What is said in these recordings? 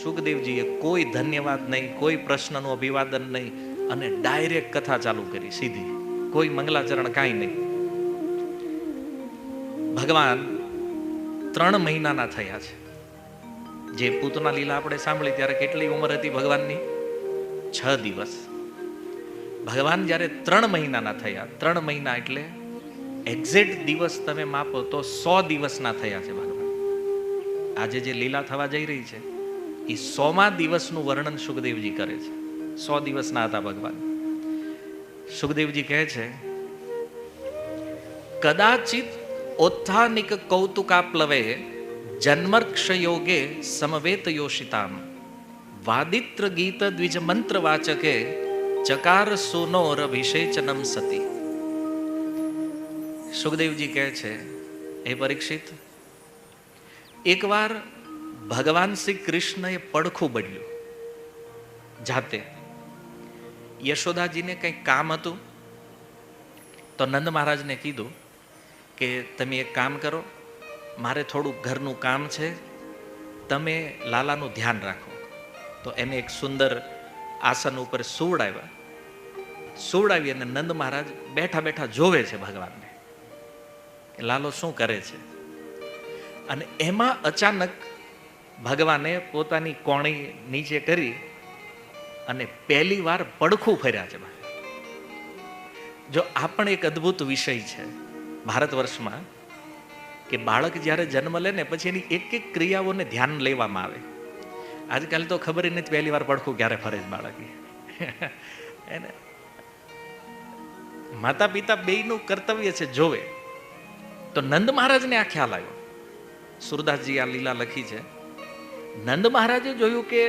સુખદેવજીએ કોઈ ધન્યવાદ નહીં, કોઈ પ્રશ્નનું અભિવાદન નહીં, અને ડાયરેક્ટ કથા ચાલુ કરી સીધી, કોઈ મંગલાચરણ કાંઈ નહીં. ભગવાન 3 મહિનાના થયા છે. જે પૂતના લીલા આપણે સાંભળી ત્યારે કેટલી ઉંમર હતી ભગવાનની? 6 દિવસ. ભગવાન જ્યારે 3 મહિનાના થયા, 3 મહિના એટલે એક્ઝેક્ટ દિવસ તમે માપો તો 100 દિવસના થયા છે ભગવાન. આજે જે લીલા થવા જઈ રહી છે એ 100મા દિવસનું વર્ણન સુખદેવજી કરે છે. 100 દિવસના હતા ભગવાન. સુખદેવજી કહે છે, કદાચિત ઓત્થાનિક કૌતુકાપ્લવે જન્મર્ક્ષયોગે સમવેત યોષિતામ વાદિત્ર ગીત દ્વિજ મંત્ર વાચકે ચકાર સુનોર વિષેચનમ સતી. સુખદેવજી કહે છે, હે પરીક્ષિત, એકવાર ભગવાન શ્રી કૃષ્ણએ પડખું બદલ્યું જાતે. યશોદાજીને કંઈક કામ હતું તો નંદ મહારાજને કીધું કે તમે એક કામ કરો, મારે થોડું ઘરનું કામ છે, તમે લાલાનું ધ્યાન રાખો. તો એને એક સુંદર આસન ઉપર સુવડાવી અને નંદ મહારાજ બેઠા બેઠા જોવે છે ભગવાનને કે લાલો શું કરે છે. અને એમાં અચાનક ભગવાને પોતાની કોણી નીચે કરી અને પહેલી વાર પડખું ફર્યા છે. જો આ પણ એક અદ્ભુત વિષય છે ભારત વર્ષમાં કે બાળક જ્યારે જન્મ લે ને પછી એની એક એક ક્રિયાઓને ધ્યાન લેવામાં આવે. આજકાલ તો ખબર નથી પહેલી વાર પડખું ક્યારે ફરે છે બાળક. એને માતા પિતા બેયનું કર્તવ્ય છે જોવે. તો નંદ મહારાજને આ ખ્યાલ આવ્યો. સુરદાસજી આ લીલા લખી છે. નંદ મહારાજે જોયું કે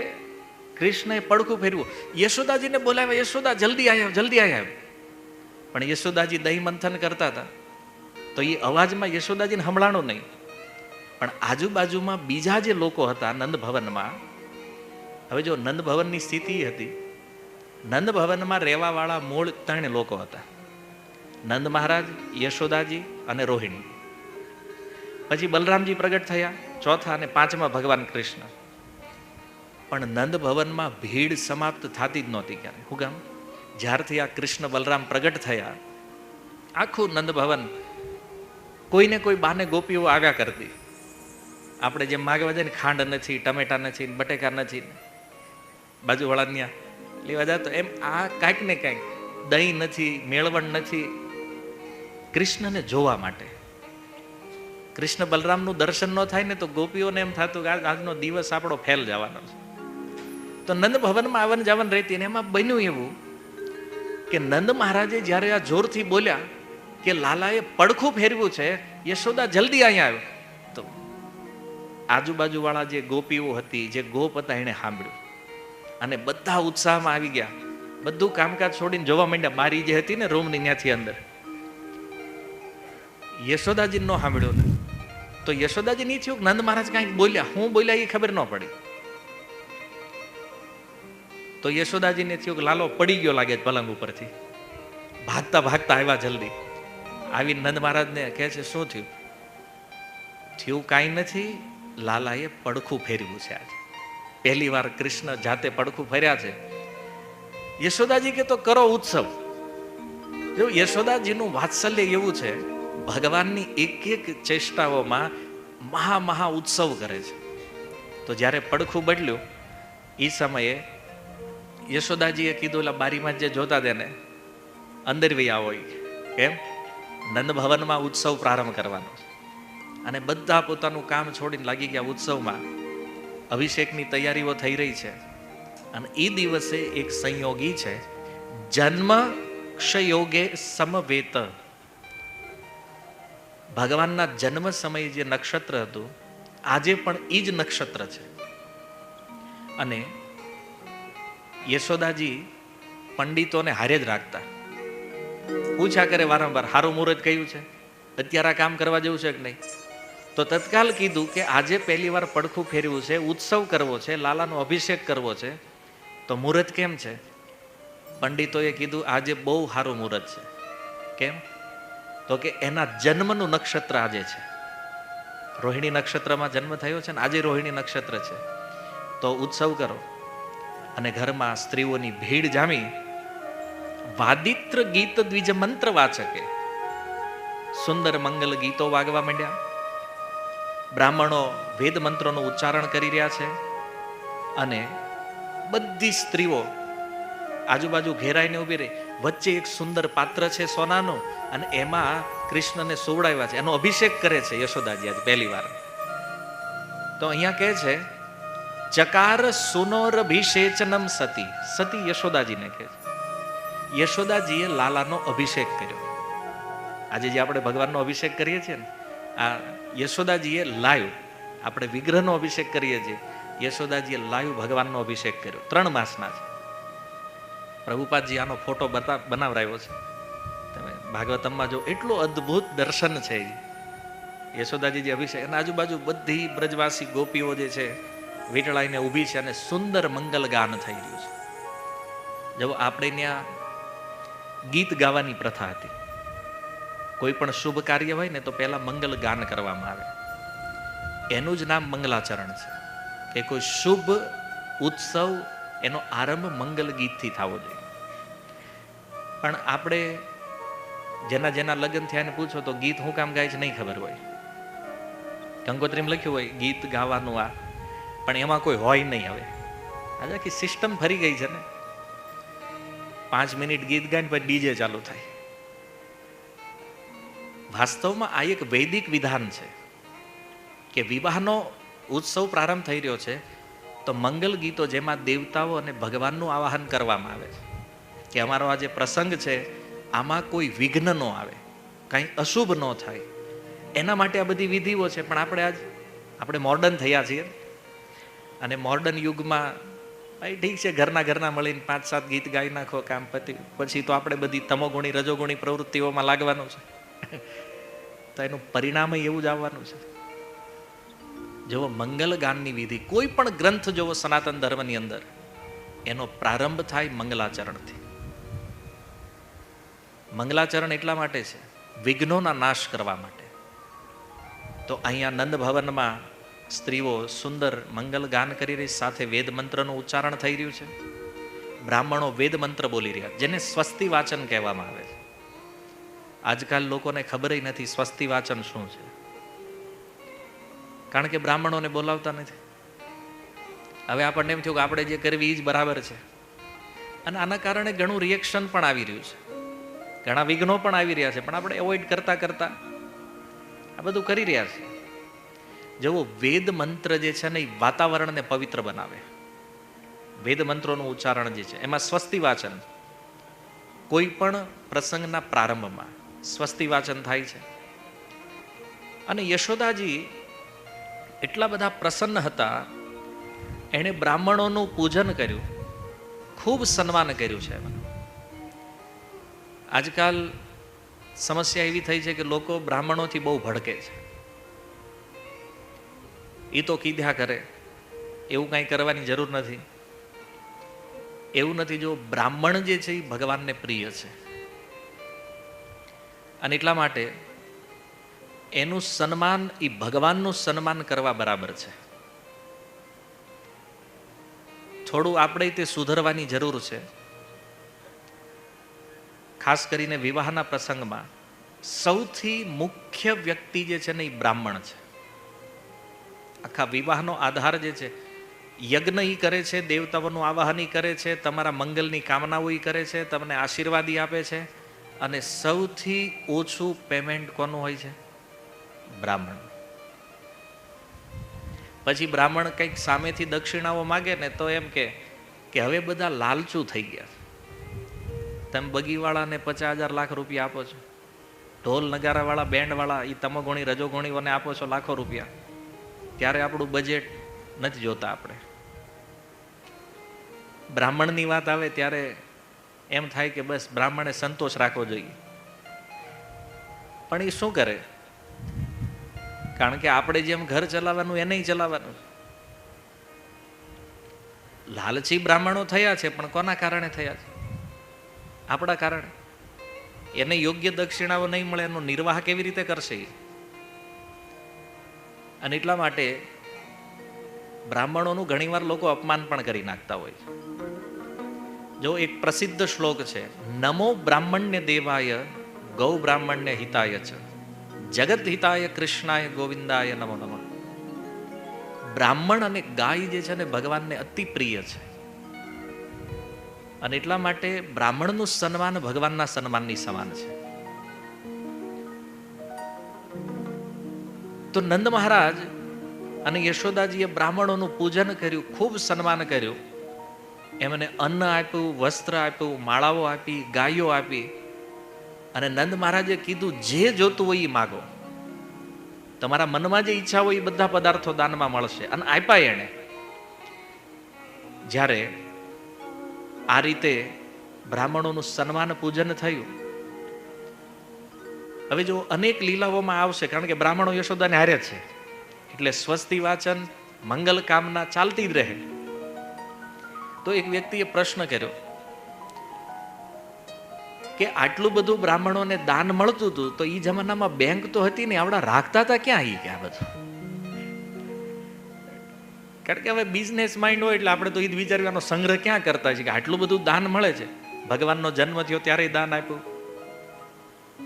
કૃષ્ણએ પડખું ફેરવું. યશોદાજીને બોલાવ્યા, યશોદા જલ્દી આવ્યા, જલ્દી આવ્યા. પણ યશોદાજી દહીં મંથન કરતા હતા તો એ અવાજમાં યશોદાજીને સંભળાણો નહીં. પણ આજુબાજુમાં બીજા જે લોકો હતા નંદ ભવનમાં, હવે જો નંદ ભવનની સ્થિતિ હતી, નંદ ભવનમાં રહેવા વાળા મૂળ 3 લોકો હતા, નંદ મહારાજ, યશોદાજી અને રોહિણી. પછી બલરામજી પ્રગટ થયા, 4થા અને 5મા ભગવાન કૃષ્ણ. પણ નંદ ભવનમાં ભીડ સમાપ્ત થતી જ નહોતી ક્યારે. શું કામ? જ્યારથી આ કૃષ્ણ બલરામ પ્રગટ થયા, આખું નંદ ભવન કોઈને કોઈ બાને ગોપીઓ આગા કરતી. આપણે જેમ માગવા જાય ને, ખાંડ નથી, ટમેટા નથી, બટેકા નથી, બાજુવાળા ત્યાં લેવા જાય તો એમ આ કાંઈક ને કાંઈક, દહીં નથી, મેળવણ નથી, કૃષ્ણને જોવા માટે. કૃષ્ણ બલરામનું દર્શન ન થાય ને તો ગોપીઓને એમ થતું કે આજનો દિવસ આપણો ફેલ જવાનો છે. તો નંદ ભવનમાં આવન જાવન રહેતી. અને એમાં બન્યું એવું કે નંદ મહારાજે જ્યારે આ જોરથી બોલ્યા કે લાલાએ પડખું ફેરવ્યું છે, યશોદા જલ્દી અહીંયા આવ્યો, તો આજુબાજુ વાળા જે ગોપીઓ હતી, જે ગોપ હતા, એને સાંભળ્યું અને બધા ઉત્સાહમાં આવી ગયા. બધું કામકાજ છોડીને જોવા માંડ્યા. બારી જે હતી ને રૂમની ત્યાંથી અંદર. યશોદાજી નો સાંભળ્યું ને તો યશોદાજી નહીં થયું, નંદ મહારાજ કાંઈક બોલ્યા, હું બોલ્યા એ ખબર ન પડી. તો યશોદાજીને થયું કે લાલો પડી ગયો લાગે પલંગ ઉપરથી. ભાગતા ભાગતા આવ્યા જલ્દી. આવી નંદ મહારાજને કહે છે, શું થયું? થયું કાંઈ નથી, લાલાએ પડખું ફેરવ્યું છે આજે. પહેલી વાર કૃષ્ણ જાતે પડખું ફર્યા છે. યશોદાજી કે તો કરો ઉત્સવ. જો યશોદાજીનું વાત્સલ્ય એવું છે, ભગવાનની એક એક ચેષ્ટાઓમાં મહા ઉત્સવ કરે છે. તો જ્યારે પડખું બદલ્યું એ સમયે યશોદાજીએ કીધું, એટલે બારીમાં જે જોતા તેને અંદર વહી આવો. કેમ? નંદ ભવનમાં ઉત્સવ પ્રારંભ કરવાનો. અને બધા પોતાનું કામ છોડીને લાગી ગયા ઉત્સવમાં. અભિષેકની તૈયારીઓ થઈ રહી છે. અને એ દિવસે એક સંયોગી છે, જન્મ ક્ષયોગે સમવેત. ભગવાનના જન્મ સમયે જે નક્ષત્ર હતું, આજે પણ એ જ નક્ષત્ર છે. અને યશોદાજી પંડિતોને હારે જ રાખતા. પૂછ્યા કરે વારંવાર, હારું મુહૂર્ત કયું છે, અત્યારે કામ કરવા જેવું છે કે નહીં? તો તત્કાલ કીધું કે આજે પહેલી વાર પડખું ફેરવ્યું છે, ઉત્સવ કરવો છે, લાલાનો અભિષેક કરવો છે. તો મુહૂર્ત કેમ છે? પંડિતોએ કીધું આજે બહુ સારું મુહૂર્ત છે. કેમ? તો કે એના જન્મનું નક્ષત્ર આજે છે. રોહિણી નક્ષત્રમાં જન્મ થયો છે ને આજે રોહિણી નક્ષત્ર છે. તો ઉત્સવ કરો. અને ઘરમાં સ્ત્રીઓની ભીડ જામી વાદિત્ર ગીત દ્વિજ મંત્ર વાચકે સુંદર મંગલ ગીતો વાગવા માંડ્યા. બ્રાહ્મણો વેદ મંત્રોનું ઉચ્ચારણ કરી રહ્યા છે અને બધી સ્ત્રીઓ આજુબાજુ ઘેરાઈને ઊભી રહી. વચ્ચે એક સુંદર પાત્ર છે સોનાનું અને એમાં કૃષ્ણને સુવડાવ્યા છે, એનો અભિષેક કરે છે યશોદાજી આજે પહેલી વાર. તો અહીંયા કહે છે ચકાર સુનોર અભિષેચનમ સતી. સતી યશોદાજીને કહે છે. યશોદાજીએ લાલાનો અભિષેક કર્યો. આજે જે આપણે ભગવાનનો અભિષેક કરીએ છીએ ને, આ યશોદાજીએ લાઈવ, આપણે વિગ્રહનો અભિષેક કરીએ છીએ, યશોદાજીએ લાઈવ ભગવાનનો અભિષેક કર્યો. 3 માસના છે. પ્રભુપાદજી આનો ફોટો બનાવરાયો છે, તમે ભાગવતમમાં જો, એટલું અદ્ભુત દર્શન છે યશોદાજી જે અભિષેક. અને આજુબાજુ બધી બ્રજવાસી ગોપીઓ જે છે વીટળાઈને ઊભી છે અને સુંદર મંગલ ગાન થઈ રહ્યું છે. જો આપણે ત્યાં ગીત ગાવાની પ્રથા હતી. કોઈ પણ શુભ કાર્ય હોય ને તો પહેલા મંગલ ગાન કરવામાં આવે. એનું જ નામ મંગલાચરણ છે કે કોઈ શુભ ઉત્સવ એનો આરંભ મંગલ ગીતથી થવો જોઈએ. પણ આપણે જેના જેના લગ્ન થયા ને પૂછો તો ગીત હું કામ ગાય છે નહીં ખબર હોય. કંકોત્રીમાં લખ્યું હોય ગીત ગાવાનું આ, પણ એમાં કોઈ હોય નહીં. હવે આજે આખી સિસ્ટમ ફરી ગઈ છે ને. 5 મિનિટ ગીત ગાય ને પછી ડીજે ચાલુ થાય. વાસ્તવમાં આ એક વૈદિક વિધાન છે કે વિવાહનો ઉત્સવ પ્રારંભ થઈ રહ્યો છે તો મંગલ ગીતો જેમાં દેવતાઓ અને ભગવાનનું આવાહન કરવામાં આવે છે કે અમારો આ જે પ્રસંગ છે આમાં કોઈ વિઘ્ન ન આવે, કાંઈ અશુભ ન થાય, એના માટે આ બધી વિધિઓ છે. પણ આપણે મોડર્ન થયા છીએ અને મોડર્ન યુગમાં ભાઈ ઠીક છે, ઘરના મળીને 5-7 ગીત ગાઈ નાખો, કામ પછી તો આપણે બધી તમોગુણી રજોગુણી પ્રવૃત્તિઓમાં લાગવાનું છે. તો એનું પરિણામ એવું જ આવવાનું છે. જેવો મંગલ ગાનની વિધિ, કોઈ પણ ગ્રંથ જોવો સનાતન ધર્મની અંદર, એનો પ્રારંભ થાય મંગલાચરણથી. મંગલાચરણ એટલા માટે છે વિઘ્નોના નાશ કરવા માટે. તો અહીંયા નંદ ભવનમાં સ્ત્રીઓ સુંદર મંગલ ગાન કરી રહી, સાથે વેદ મંત્રનું ઉચ્ચારણ થઈ રહ્યું છે. બ્રાહ્મણો વેદ મંત્ર બોલી રહ્યા, જેને સ્વસ્તિ વાચન કહેવામાં આવે છે. આજકાલ લોકોને ખબર નથી સ્વસ્તિ વાચન શું છે, કારણ કે બ્રાહ્મણોને બોલાવતા નથી. હવે આપણને એમ થયું કે આપણે જે કરવી એ જ બરાબર છે. અને આના કારણે ઘણું રિએક્શન પણ આવી રહ્યું છે, ઘણા વિઘ્નો પણ આવી રહ્યા છે. પણ આપણે એવોઇડ કરતા આ બધું કરી રહ્યા છે. જેવો વેદ મંત્ર જે છે ને એ વાતાવરણને પવિત્ર બનાવે. વેદ મંત્રોનું ઉચ્ચારણ જે છે એમાં સ્વસ્તિ વાચન, કોઈ પણ પ્રસંગના પ્રારંભમાં સ્વસ્તિ વાચન થાય છે. અને યશોદાજી એટલા બધા પ્રસન્ન હતા, એણે બ્રાહ્મણોનું પૂજન કર્યું, ખૂબ સન્માન કર્યું છે. આજકાલ સમસ્યા એવી થઈ છે કે લોકો બ્રાહ્મણોથી બહુ ભડકે છે. એ તો કીધા કરે, એવું કાંઈ કરવાની જરૂર નથી. એવું નથી. જો બ્રાહ્મણ જે છે એ ભગવાનને પ્રિય છે અને એટલા માટે એનું સન્માન એ ભગવાનનું સન્માન કરવા બરાબર છે. થોડું આપણે તે સુધરવાની જરૂર છે. ખાસ કરીને વિવાહના પ્રસંગમાં સૌથી મુખ્ય વ્યક્તિ જે છે ને એ બ્રાહ્મણ છે. આખા વિવાહનો આધાર જે છે, યજ્ઞ ઈ કરે છે, દેવતાઓનું આવાહન ઈ કરે છે, તમારા મંગલની કામનાઓ ઈ કરે છે, તમને આશીર્વાદ ઈ આપે છે. અને સૌથી ઓછું પેમેન્ટ કોનું હોય છે? બ્રાહ્મણ. પછી બ્રાહ્મણ કંઈક સામેથી દક્ષિણાઓ માગે ને તો એમ કે હવે બધા લાલચુ થઈ ગયા. તમે બગીવાળાને 50,000 લાખ રૂપિયા આપો છો, ઢોલ નગારાવાળા બેન્ડવાળા એ તમોગુણી રજોગુણીઓને આપો છો લાખો રૂપિયા, ત્યારે આપણું બજેટ નથી જોતા. આપણે બ્રાહ્મણની વાત આવે ત્યારે એમ થાય કે બસ બ્રાહ્મણે સંતોષ રાખવો જોઈએ. પણ એ શું કરે? કારણ કે આપણે જેમ ઘર ચલાવવાનું એને ચલાવવાનું. લાલચી બ્રાહ્મણો થયા છે, પણ કોના કારણે થયા છે? આપણા કારણે. એને યોગ્ય દક્ષિણાઓ નહીં મળે, એનો નિર્વાહ કેવી રીતે કરશે? અને એટલા માટે બ્રાહ્મણોનું ઘણીવાર લોકો અપમાન પણ કરી નાખતા હોય છે. જો એક પ્રસિદ્ધ શ્લોક છે, નમો બ્રાહ્મણ્ય દેવાય ગૌ બ્રાહ્મણ્ય હિતાય છે, જગત હિતાય કૃષ્ણાય ગોવિંદાય નમો નમઃ. બ્રાહ્મણ અને ગાય જે છે ને ભગવાનને અતિ પ્રિય છે, અને એટલા માટે બ્રાહ્મણનું સન્માન ભગવાનના સન્માનની સમાન છે. તો નંદ મહારાજ અને યશોદાજીએ બ્રાહ્મણોનું પૂજન કર્યું, ખૂબ સન્માન કર્યું, એમને અન્ન આપ્યું, વસ્ત્ર આપ્યું, માળાઓ આપી, ગાયો આપી, અને નંદ મહારાજે કીધું જે જોતું હોય એ માગો, તમારા મનમાં જે ઈચ્છા હોય એ બધા પદાર્થો દાનમાં મળશે, અને આપ્યા એને. જ્યારે આ રીતે બ્રાહ્મણોનું સન્માન પૂજન થયું, હવે જો અનેક લીલાઓમાં આવશે, કારણ કે બ્રાહ્મણો યશોદાને હારે છે, એટલે સ્વસ્તિ વાચન, મંગલ કામના ચાલતી જ રહે. તો એક વ્યક્તિએ પ્રશ્ન કર્યો કે આટલું બધું બ્રાહ્મણોને દાન મળતું હતું, તો એ જમાનામાં બેંક તો હતી ને, આવડા રાખતા હતા ક્યાં ઈ કે આ બધું? કારણ કે હવે બિઝનેસ માઇન્ડ હોય એટલે આપણે તો એ જ વિચારવાનો સંગ્રહ ક્યાં કરતા છીએ કે આટલું બધું દાન મળે છે. ભગવાનનો જન્મ થયો ત્યારે દાન આપ્યું,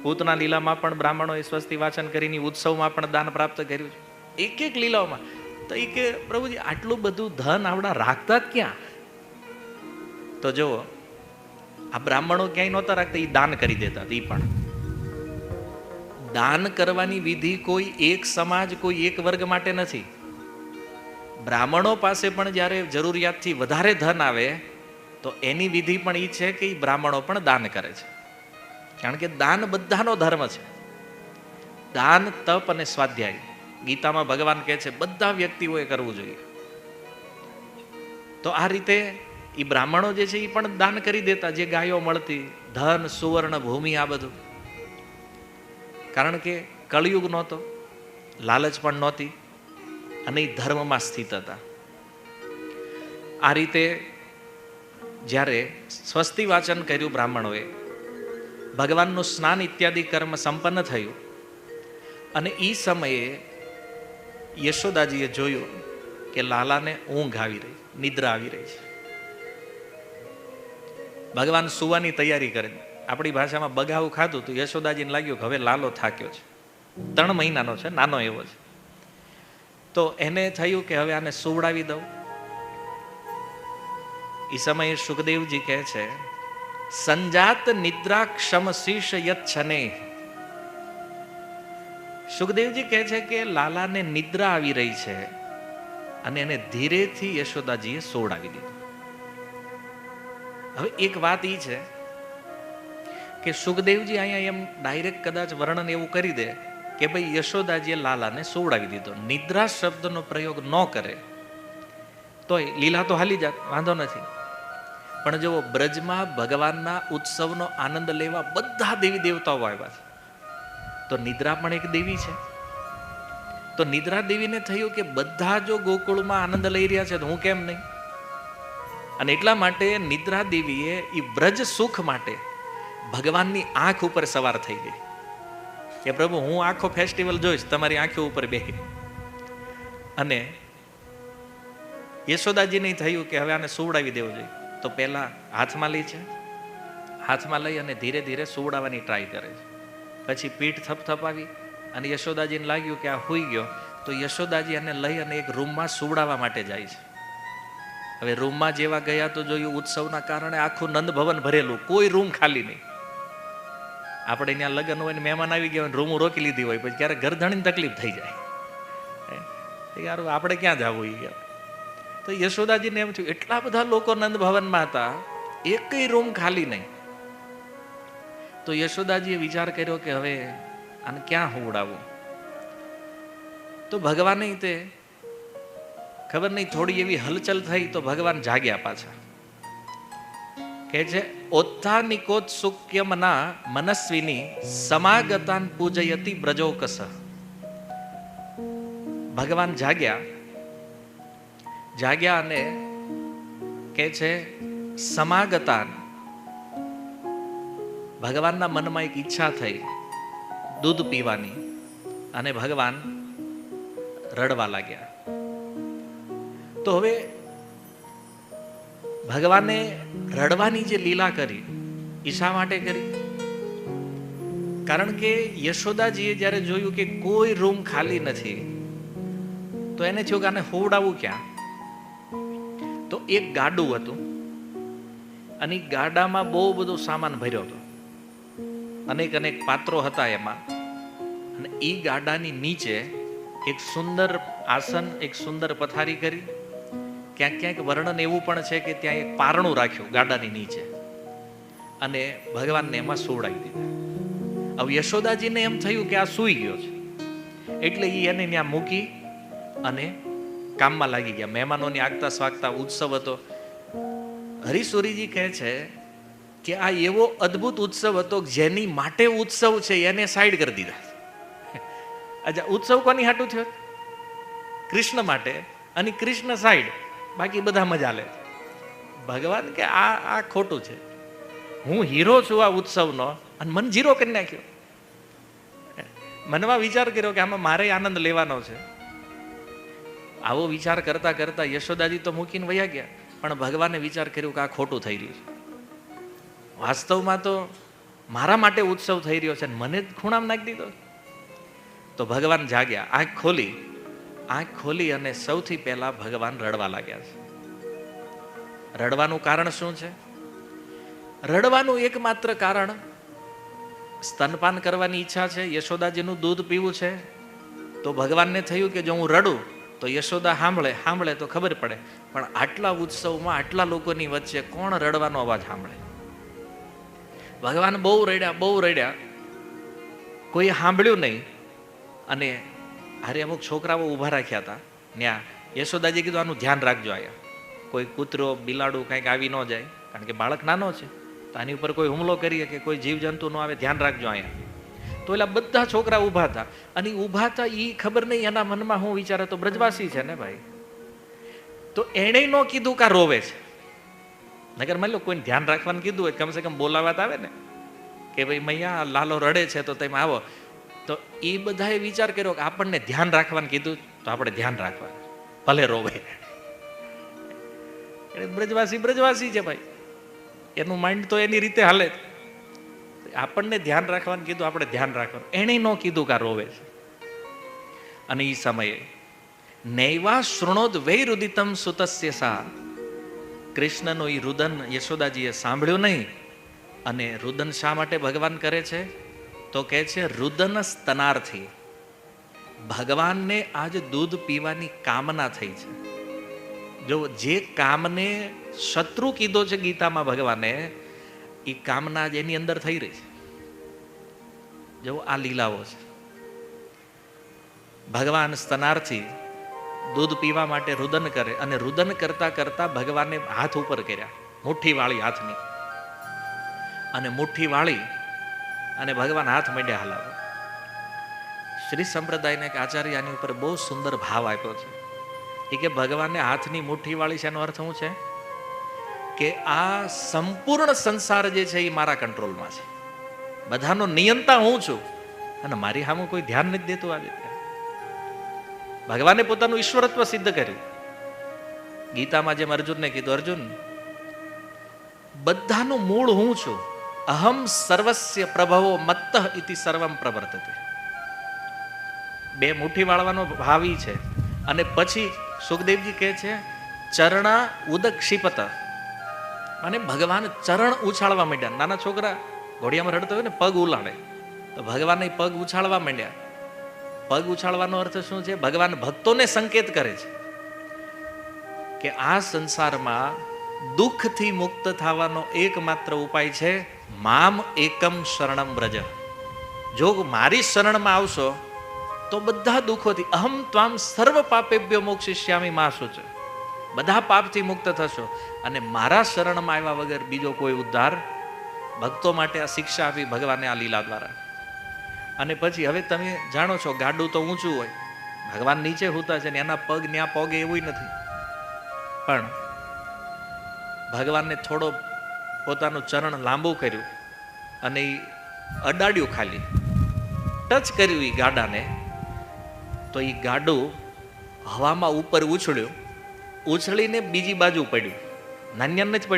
પૂતના લીલામાં પણ બ્રાહ્મણોએ સ્વસ્તિ વાચન કરીને ઉત્સવમાં પણ દાન પ્રાપ્ત કર્યું છે, એક એક લીલાઓમાં. તો એ કે પ્રભુજી આટલું બધું ધન આવડા રાખતા જ ક્યાં? તો જુઓ, આ બ્રાહ્મણો ક્યાંય નહોતા રાખતા, એ દાન કરી દેતા. એ પણ દાન કરવાની વિધિ કોઈ એક સમાજ, કોઈ એક વર્ગ માટે નથી. બ્રાહ્મણો પાસે પણ જ્યારે જરૂરિયાતથી વધારે ધન આવે તો એની વિધિ પણ એ છે કે એ બ્રાહ્મણો પણ દાન કરે છે, કારણ કે દાન બધાનો ધર્મ છે. દાન, તપ અને સ્વાધ્યાય ગીતામાં ભગવાન કહે છે બધા વ્યક્તિઓએ કરવું જોઈએ. તો આ રીતે એ બ્રાહ્મણો જે છે એ પણ દાન કરી દેતા, જે ગાયો મળતી, ધન, સુવર્ણ, ભૂમિ, આ બધું. કારણ કે કળિયુગ નહોતો, લાલચ પણ નહોતી, અને એ ધર્મમાં સ્થિત હતા. આ રીતે જ્યારે સ્વસ્તિ વાચન કર્યું બ્રાહ્મણોએ, ભગવાનનું સ્નાન ઇત્યાદિ કર્મ સંપન્ન થયું, અને એ સમયે યશોદાજીએ જોયું કે લાલાને ઊંઘ આવી રહી, નિદ્રા આવી રહી છે. ભગવાન સુવાની તૈયારી કરે, આપણી ભાષામાં બગાવું ખાધું તો યશોદાજીને લાગ્યું કે હવે લાલો થાક્યો છે, 3 મહિનાનો છે, નાનો એવો છે. તો એને થયું કે હવે આને સુવડાવી દઉં. એ સમયે સુખદેવજી કહે છે, સંજાત નિદ્રા ક્ષમ શીશ યત છને. સુખદેવજી કહે છે કે લાલાને નિદ્રા આવી રહી છે, અને એને ધીરેથી યશોદાજીએ સોવડાવી દીધું. હવે એક વાત એ છે કે સુખદેવજી અહીંયા એમ ડાયરેક્ટ કદાચ વર્ણન એવું કરી દે કે ભાઈ યશોદાજીએ લાલાને સોવડાવી દીધો, નિદ્રા શબ્દનો પ્રયોગ ન કરે તો લીલા તો હાલી જાત, વાંધો નથી. પણ જો બ્રજમાં ભગવાનના ઉત્સવનો આનંદ લેવા બધા દેવી દેવતાઓ આવ્યા છે, તો નિદ્રા પણ એક દેવી છે. તો નિદ્રા દેવીને થયું કે બધા જો ગોકુળમાં આનંદ લઈ રહ્યા છે તો હું કેમ નહીં? અને એટલા માટે નિદ્રા દેવીએ એ બ્રજ સુખ માટે ભગવાનની આંખ ઉપર સવાર થઈ ગઈ કે પ્રભુ હું આખો ફેસ્ટિવલ જોઈશ, તમારી આંખો ઉપર બેહી. અને યશોદાજીને થયું કે હવે આને સુવડાવી દેવું જોઈએ. તો પહેલા હાથમાં લે છે, હાથમાં લઈ અને ધીરે ધીરે સુવડાવવાની ટ્રાય કરે છે. પછી પીઠ થપથપાવી અને યશોદાજીને લાગ્યું કે આ હુઈ ગયો, તો યશોદાજી એને લઈ અને એક રૂમમાં સુવડાવવા માટે જાય છે. હવે રૂમમાં જેવા ગયા તો જોયું ઉત્સવના કારણે આખું નંદ ભવન ભરેલું, કોઈ રૂમ ખાલી નહીં. આપણે ત્યાં લગ્ન હોય ને મહેમાન આવી ગયા હોય, રૂમ રોકી લીધી હોય, પછી ક્યારેક ગરધણીની તકલીફ થઈ જાય, યાર આપણે ક્યાં જવું એ ગયા. તો યશોદાજીને એમ થયું એટલા બધા લોકો નંદ ભવનમાં હતા, એકય રૂમ ખાલી નહીં. તો યશોદાજીએ વિચાર કર્યો કે હવે આને ક્યાં હુવડાવું. તો ભગવાને તે ખબર નહીં થોડી એવી હલચલ થઈ તો ભગવાન જાગ્યા પાછા. કે છે ઓત્થાનિકોત્સુક્યમના મનસ્વીની સમાગતાન પૂજયતી બ્રજોકસ. ભગવાન જાગ્યા અને કે છે સમાગતાન, ભગવાનના મનમાં એક ઈચ્છા થઈ દૂધ પીવાની, અને ભગવાન રડવા લાગ્યા. તો હવે ભગવાને રડવાની જે લીલા કરી એ શા માટે કરી? કારણ કે યશોદાજીએ જ્યારે જોયું કે કોઈ રૂમ ખાલી નથી, તો એને થયું કે આને હોવડાવવું ક્યાં? તો એક ગાડું હતું અને ગાડામાં બહુ બધો સામાન ભર્યો હતો, અનેક અનેક પાત્રો હતા એમાં. અને એ ગાડાની નીચે એક સુંદર આસન, એક સુંદર પથારી કરી. ક્યાંક ક્યાંક વર્ણન એવું પણ છે કે ત્યાં એક પારણું રાખ્યું ગાડાની નીચે અને ભગવાનને એમાં સોવડાવી દીધા. હવે યશોદાજીને એમ થયું કે આ સૂઈ ગયો છે, એટલે એ એને ત્યાં મૂકી અને કામમાં લાગી ગયા. મહેમાનોની આગતા સ્વાગતા ઉત્સવ હતો. હરિસુરીજી કહે છે કે આ એવો અદ્ભુત ઉત્સવ હતો જેની માટે ઉત્સવ છે એને સાઈડ કરી દીધા. અચ્છા, ઉત્સવ કોની હાટું થયો? કૃષ્ણ માટે, અને કૃષ્ણ સાઈડ, બાકી બધા મજા લે. ભગવાન કે આ ખોટું છે. હું હીરો છું આ ઉત્સવનો અને મન જીરો કરી નાખ્યો. મનમાં વિચાર કર્યો કે આમાં મારે આનંદ લેવાનો છે. આવો વિચાર કરતા કરતા યશોદાજી તો મૂકીને વયા ગયા, પણ ભગવાને વિચાર કર્યો કે આ ખોટું થઈ રહ્યું છે. વાસ્તવમાં તો મારા માટે ઉત્સવ થઈ રહ્યો છે, મને જ ખૂણામાં નાખી દીધો. તો ભગવાન જાગ્યા, આંખ ખોલી અને સૌથી પહેલા ભગવાન રડવા લાગ્યા છે. રડવાનું કારણ શું છે? રડવાનું એકમાત્ર કારણ સ્તનપાન કરવાની ઈચ્છા છે, યશોદાજીનું દૂધ પીવું છે. તો ભગવાનને થયું કે જો હું રડું તો યશોદા સાંભળે તો ખબર પડે, પણ આટલા ઉત્સવમાં આટલા લોકોની વચ્ચે કોણ રડવાનો અવાજ સાંભળે? ભગવાન બહુ રડ્યા, કોઈ સાંભળ્યું નહીં. અને હારે અમુક છોકરાઓ ઊભા રાખ્યા હતા ત્યાં. યશોદાજી કીધું આનું ધ્યાન રાખજો, આયા કોઈ કૂતરો બિલાડું કંઈક આવી ન જાય, કારણ કે બાળક નાનો છે, તો આની ઉપર કોઈ હુમલો કરીએ કે કોઈ જીવજંતુ ન આવે, ધ્યાન રાખજો અહીંયા. તો એટલે બધા છોકરા ઊભા હતા, અને ઊભા હતા એ ખબર નહીં એના મનમાં હું વિચારે, તો બ્રજવાસી છે ને ભાઈ, તો એણે ન કીધું કે રોવે છે. નગર માની લો કોઈને ધ્યાન રાખવાનું કીધું હોય, કમસે કમ બોલાવા આવે ને કે ભાઈ મૈયા લાલો રડે છે તો તમે આવો. તો એ બધાએ વિચાર કર્યો કે આપણને ધ્યાન રાખવાનું કીધું તો આપણે ધ્યાન રાખવાનું, ભલે રોવે. બ્રજવાસી છે ભાઈ, એનું માઇન્ડ તો એની રીતે હાલે. આપણને ધ્યાન રાખવાનું કીધું, આપણે ધ્યાન રાખવાનું. એણે ન કીધું કે રોવે છે. અને એ સમયે નૈવા શૃણોદ વૈરુદિતમ સુતસ્ય સા, કૃષ્ણનું એ રુદન યશોદાજીએ સાંભળ્યું નહીં. અને રુદન શા માટે ભગવાન કરે છે? તો કહે છે રુદન સ્તનાર્થી. ભગવાનને આજ દૂધ પીવાની કામના થઈ છે. જો જે કામને શત્રુ કીધો છે ગીતામાં ભગવાને, એ કામના જ એની અંદર થઈ રહી છે. જો આ લીલાઓ છે. ભગવાન સ્તનાર્થી દૂધ પીવા માટે રુદન કરે, અને રુદન કરતા કરતા ભગવાને હાથ ઉપર કર્યા, મુઠ્ઠી વાળી હાથની, અને મુઠ્ઠી વાળી અને ભગવાન હાથ માંડ્યા હલાવવા. શ્રી સંપ્રદાયને એક આચાર્ય આની ઉપર બહુ સુંદર ભાવ આપ્યો છે. એ કે ભગવાનને હાથની મુઠ્ઠી વાળી છે, એનો અર્થ શું છે? કે આ સંપૂર્ણ સંસાર જે છે એ મારા કંટ્રોલમાં છે, બધાનો નિયંતા હું છું, અને મારી સામે કોઈ ધ્યાન નથી દેતું. આજે ભગવાને પોતાનું ઈશ્વરત્વ સિદ્ધ કર્યું. ગીતામાં જેમ અર્જુનને કીધું, અર્જુન બધાનું મૂળ હું છું, અહમ સર્વસ્ય પ્રભવો મત્તઃ ઇતિ સર્વમ પ્રવર્તતે. બે મુઠ્ઠી વાળવાનો ભાવી છે. અને પછી સુખદેવજી કહે છે ચરણા ઉદક્ષિપત, અને ભગવાન ચરણ ઉછાળવા માંડ્યા. નાના છોકરા ઘોડિયામાં રડતા હોય ને, પગ ઉલાડે, તો ભગવાન પગ ઉછાળવા માંડ્યા. પગ ઉછાળવાનો અર્થ શું છે? ભગવાન ભક્તોને સંકેત કરે છે કે આ સંસારમાં દુઃખથી મુક્ત થવાનો એકમાત્ર ઉપાય છે મામ એકમ શરણમ વ્રજ. જો મારી શરણમાં આવશો તો બધા દુઃખોથી, અહમ ત્વામ સર્વ પાપેભ્યો મોક્ષિષ્યામિ મા શુચ, બધા પાપથી મુક્ત થશો. અને મારા શરણમાં આવ્યા વગર બીજો કોઈ ઉદ્ધાર. ભક્તો માટે આ શિક્ષા આપી ભગવાને આ લીલા દ્વારા. અને પછી હવે તમે જાણો છો, ગાડું તો ઊંચું હોય, ભગવાન નીચે હોતા છે ને એના પગ ન્યા પગે એવું નથી, પણ ભગવાનને થોડો પોતાનું ચરણ લાંબુ કર્યું અને એ અડાડ્યું, ખાલી ટચ કર્યું એ ગાડાને, તો એ ગાડું હવામાં ઉપર ઉછળ્યું ઉછળીને બીજી બાજુ પડ્યું, નાન્યાને જ પડ્યું.